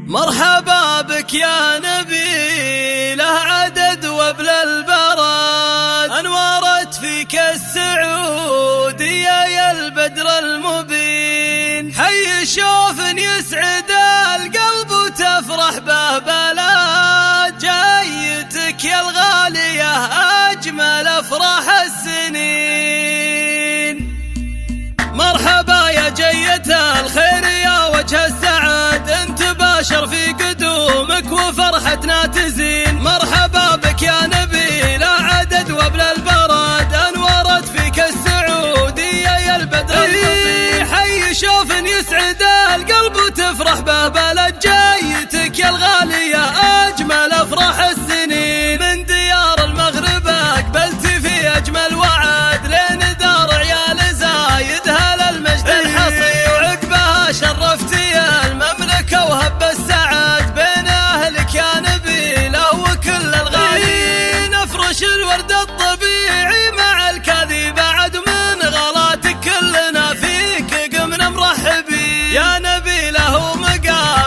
مرحبا بك يا نبي له عدد وابل البرد، أنورت فيك السعودية يا البدر المبين. حي شوف يسعد القلب وتفرح به بلد، جايتك يا الغالية أجمل أفراح السنين. مرحبا يا جية الخير يا وجه السعد، انت باشر في قدومك وفرحتنا تزين. مرحبا بك يا نبي لا عدد وابل البرد، انورت فيك السعودية يا البدر المبين. حي شوف يسعد القلب وتفرح به بلد، جايتك يا الغالية أجمل أفراح السنين. من ديار المغرب أقبلتي في أجمل وعد، لين دار عيال زايد هلا المجد الحصين. وعقبها شرفتي المملكة وهب السعد، بين أهلك يا نبيلة وكل الغالين. افرش الورد الطبيعي مع الكاذي بعد، من غلاتك كلنا فيك قمنا مرحبين. يا نبيلة ومقام